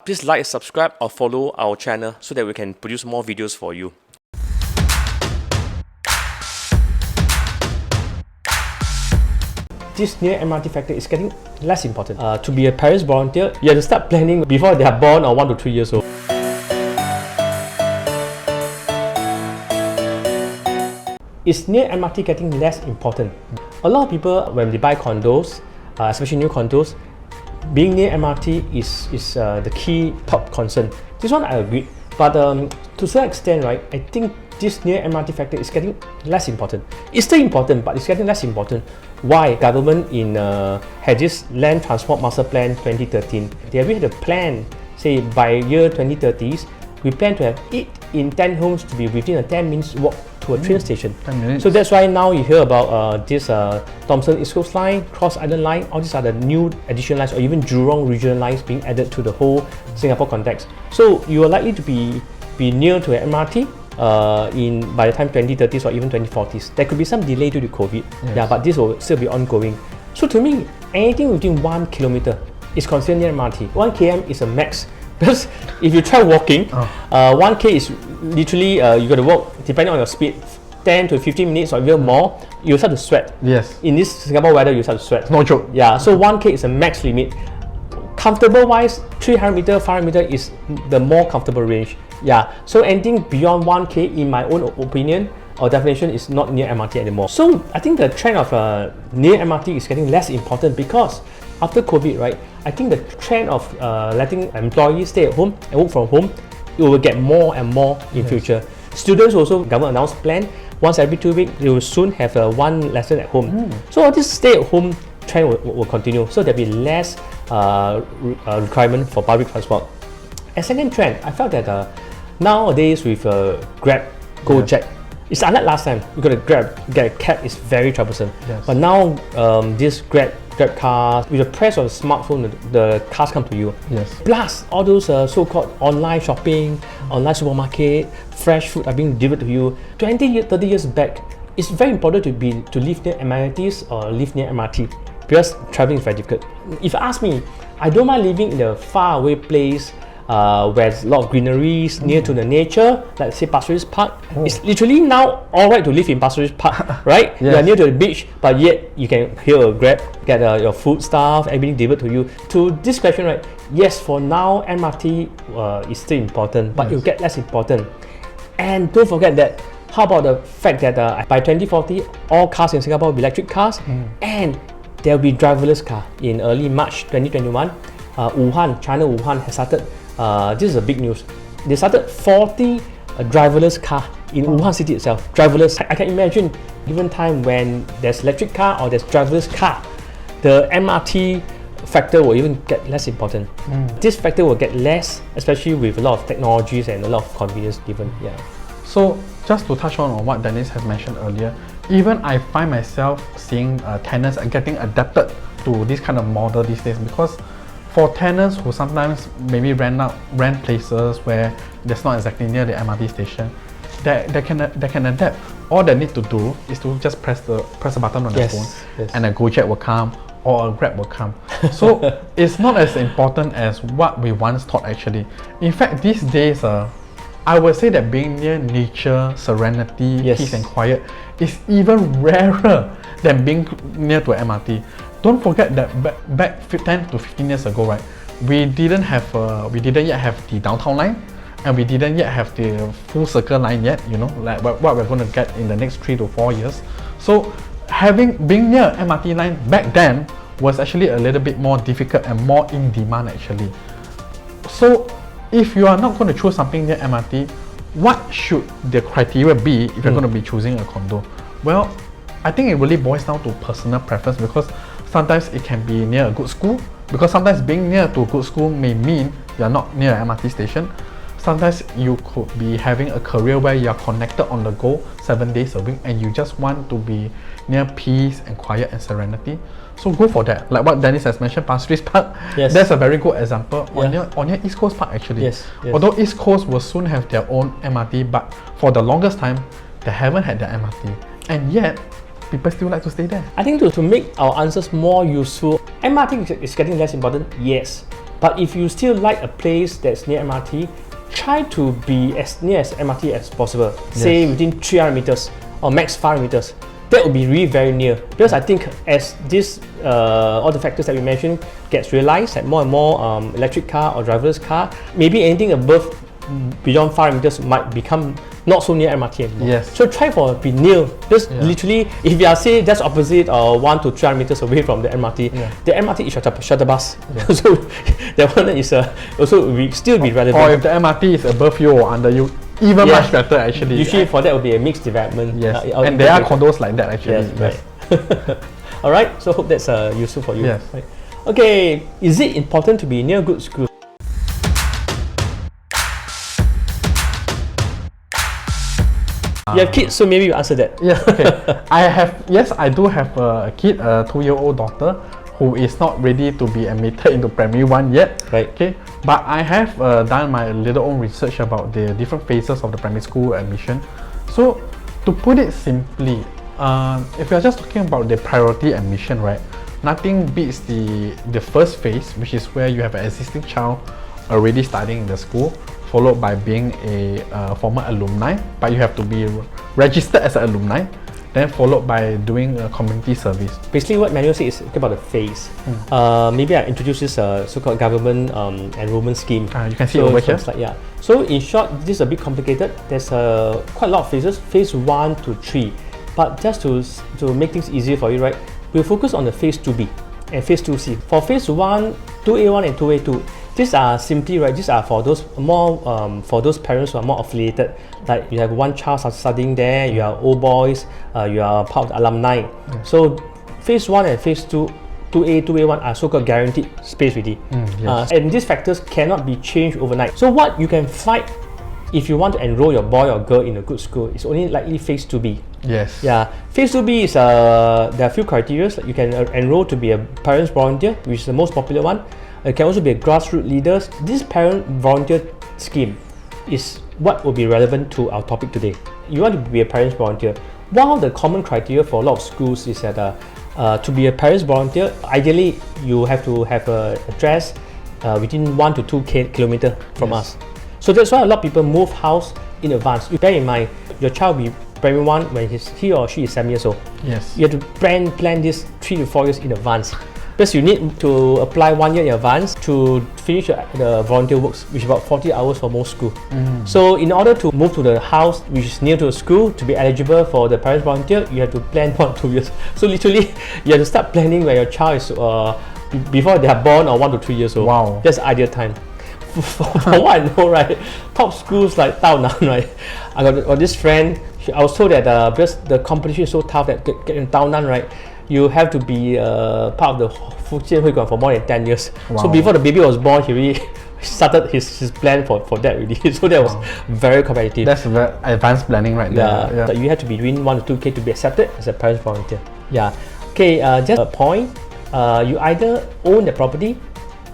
Please like, subscribe or follow our channel so that we can produce more videos for you. This near MRT factor is getting less important. To be a Paris volunteer, you have to start planning before they are born or 1 to 3 years old. Is near MRT getting less important? A lot of people, when they buy condos, especially new condos, being near MRT is the key top concern. This one I agree, but to some extent, right, I think this near MRT factor is getting less important. It's still important, but it's getting less important. Why? Government had this Land Transport Master Plan 2013. They already had a plan, say by year 2030s, we plan to have 8 in 10 homes to be within a 10 minutes walk to a train station. 10 minutes. So that's why now you hear about this Thomson East Coast Line, Cross Island Line, all these are the new additional lines, or even Jurong regional lines being added to the whole Singapore context. So you are likely to be near to an MRT by the time 2030s or even 2040s. There could be some delay due to COVID, yeah, but this will still be ongoing. So to me, anything within 1 kilometer is considered near MRT. 1 km is a max. Because if you try walking, 1k is literally you got to walk depending on your speed 10 to 15 minutes or even more. You start to sweat. Yes. In this Singapore weather, you start to sweat. No joke. Yeah. So 1k is a max limit. Comfortable wise, 300 meter, 500 meter is the more comfortable range. Yeah. So anything beyond 1k, in my own opinion or definition, is not near MRT anymore. So I think the trend of near MRT is getting less important because after COVID, right, I think the trend of letting employees stay at home and work from home, it will get more and more in future. Students also, government announced plan, once every 2 weeks, they will soon have one lesson at home. So this stay at home trend will continue. So there'll be less requirement for public transport. And second trend, I felt that nowadays with Grab, Gojek, it's unlike last time. You got to get a cab is very troublesome. Yes. But now this Grab cars, with the press of the smartphone, the cars come to you. Yes. Plus, all those so-called online shopping, online supermarket, fresh food are being delivered to you. 20, 30 years back, it's very important to live near amenities or live near MRT because traveling is very difficult. If you ask me, I don't mind living in a faraway place where there's a lot of greeneries near to the nature, like say Pasir Ris Park. It's literally now alright to live in Pasir Ris Park, right? Yes. You are near to the beach, but yet you can hail a Grab, get your food stuff, everything delivered to you. To this question, right? Yes, for now MRT is still important, but it will get less important. And don't forget that. How about the fact that by 2040, all cars in Singapore will be electric cars, and there will be driverless car in early March 2021. Wuhan, China, Wuhan has started. This is a big news. They started 40 driverless car in Wuhan city itself. Driverless. I can imagine, given time when there's electric car or there's driverless car, the MRT factor will even get less important. This factor will get less, especially with a lot of technologies and a lot of convenience given. Yeah. So just to touch on what Dennis has mentioned earlier, even I find myself seeing tenants are getting adapted to this kind of model these days, because for tenants who sometimes maybe rent places where there's not exactly near the MRT station, they can adapt. All they need to do is to just press a button on their phone, and a Gojek will come or a Grab will come. So it's not as important as what we once thought actually. In fact, these days, I would say that being near nature, serenity, peace and quiet is even rarer than being near to an MRT. Don't forget that back 10 to 15 years ago, right, we didn't yet have the downtown line, and we didn't yet have the full circle line yet, you know, like what we're going to get in the next 3 to 4 years. So being near MRT line back then was actually a little bit more difficult and more in demand actually. So if you are not going to choose something near MRT, what should the criteria be if you're going to be choosing a condo? Well, I think it really boils down to personal preference, because sometimes it can be near a good school, because sometimes being near to a good school may mean you're not near an MRT station. Sometimes you could be having a career where you're connected on the go 7 days a week, and you just want to be near peace and quiet and serenity. So go for that. Like what Dennis has mentioned, Pasir Ris Park, that's a very good example. On your East Coast Park actually. Although East Coast will soon have their own MRT, but for the longest time, they haven't had their MRT. And yet, people still like to stay there. I think to make our answers more useful, MRT is getting less important, yes. But if you still like a place that's near MRT, try to be as near as MRT as possible. Say within 300 meters or max 500 meters. That would be really very near, because I think as this all the factors that we mentioned gets realized, that more and more electric car or driverless car, maybe anything above beyond 500 meters might become not so near MRT anymore. Yes. So try for be near. Just literally, if you are say just opposite or 1 to 300 meters away from the MRT, the MRT is shuttle bus. So that one is also will still be relevant. Or if the MRT is above you or under you, even much better actually. Usually for that will be a mixed development. Yes, and there are condos like that actually. Yes, right. All right, so hope that's useful for you. Yes. Right. Okay, is it important to be near good schools? You have kids, so maybe you answer that. Yeah, okay. I do have a kid, a 2-year-old daughter, who is not ready to be admitted into primary 1 yet. Right. Okay. But I have done my little own research about the different phases of the primary school admission. So, to put it simply, if you're just talking about the priority admission, right, nothing beats the first phase, which is where you have an existing child already studying in the school, followed by being a former alumni, but you have to be registered as an alumni, then followed by doing a community service. Basically, what Manuel said is about the phase. Maybe I introduce this so-called government enrollment scheme. You can see over here. Like, so in short, this is a bit complicated. There's quite a lot of phases, phase 1 to 3. But just to make things easier for you, right, we'll focus on the phase 2B and phase 2C. For phase 1, 2A1 and 2A2, these are simply, right, these are for those more for those parents who are more affiliated. Like you have one child studying there, you are old boys, you are part of the alumni. So phase 1 and phase 2, 2A, 2A1 are so-called guaranteed space already. And these factors cannot be changed overnight. So what you can fight if you want to enroll your boy or girl in a good school is only likely phase 2B. Yes. Yeah, phase 2B is there are a few criteria. You can enroll to be a parents volunteer, which is the most popular one. It can also be a grassroots leaders. This parent volunteer scheme is what will be relevant to our topic today. You want to be a parents volunteer. One of the common criteria for a lot of schools is that to be a parents volunteer, ideally you have to have an address within 1 to 2 kilometers from us. So that's why a lot of people move house in advance. You bear in mind, your child will be primary 1 when he or she is 7 years old. Yes. You have to plan this 3 to 4 years in advance. Because you need to apply 1 year in advance to finish the volunteer works, which is about 40 hours for most schools. So in order to move to the house which is near to the school to be eligible for the parents volunteer, you have to plan 1 or 2 years. So literally, you have to start planning when your child is before they are born or 1 to 3 years old. Wow. That's the ideal time. For what I know, right, top schools like Tao Nan, right, I got this friend, I was told that because the competition is so tough that in Tao Nan, right, you have to be part of the Fujian Hui Guan for more than 10 years. Wow. So before the baby was born, he really started his plan for that already. So that was very competitive. That's very advanced planning right there. Yeah. You have to be doing 1 to 2K to be accepted as a parents volunteer. Yeah. Okay, just a point. You either own the property,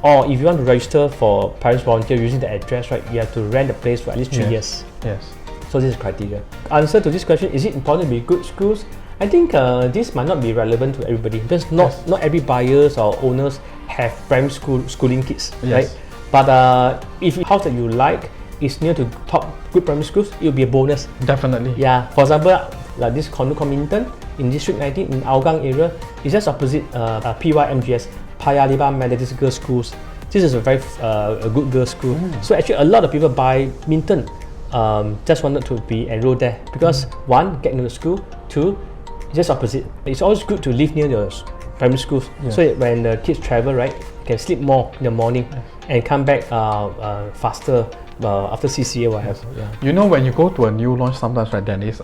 or if you want to register for parents volunteer using the address, right, you have to rent the place for at least 3 years. Yes. So this is criteria. Answer to this question, is it important to be good schools? I think this might not be relevant to everybody because not every buyers or owners have primary schooling kids, right? But if the house that you like is near to top good primary schools, it will be a bonus. Definitely. Yeah. For example, like this condo Comintern in District 19 in Hougang area, it's just opposite PYMGS, Paya Lebar Methodist Girls Schools. This is a very a good girls school. So actually, a lot of people buy Minton. Just wanted to be enrolled there because 1, get into the school, 2, just opposite. It's always good to live near the primary schools, so that when the kids travel, right, you can sleep more in the morning and come back faster after CCA or whatever. You know, when you go to a new launch, sometimes, right, Dennis,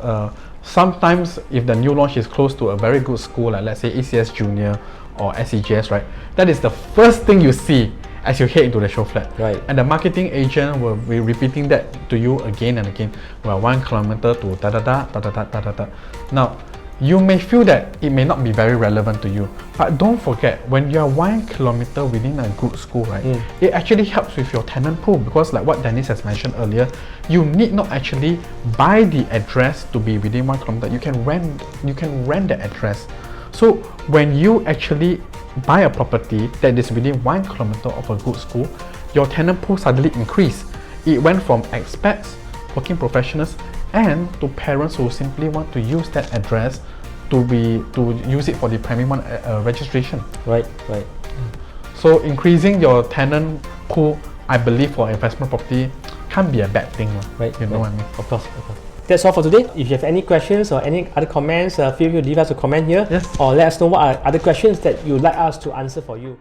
sometimes if the new launch is close to a very good school, like let's say ECS Junior or SEGS, right, that is the first thing you see as you head into the show flat. Right. And the marketing agent will be repeating that to you again and again. Well, 1 kilometer to da da da da da da da da. Now, you may feel that it may not be very relevant to you, but don't forget, when you are 1 kilometer within a good school, right, it actually helps with your tenant pool, because like what Dennis has mentioned earlier, you need not actually buy the address to be within 1 kilometer. You can rent the address. So when you actually buy a property that is within 1 kilometer of a good school, your tenant pool suddenly increased. It went from expats, working professionals, and to parents who simply want to use that address to use it for the primary one registration. Right. So increasing your tenant pool, I believe, for investment property can't be a bad thing, Right. You know what I mean? Of course. That's all for today. If you have any questions or any other comments, feel free to leave us a comment here, Yes. or let us know what are other questions that you'd like us to answer for you.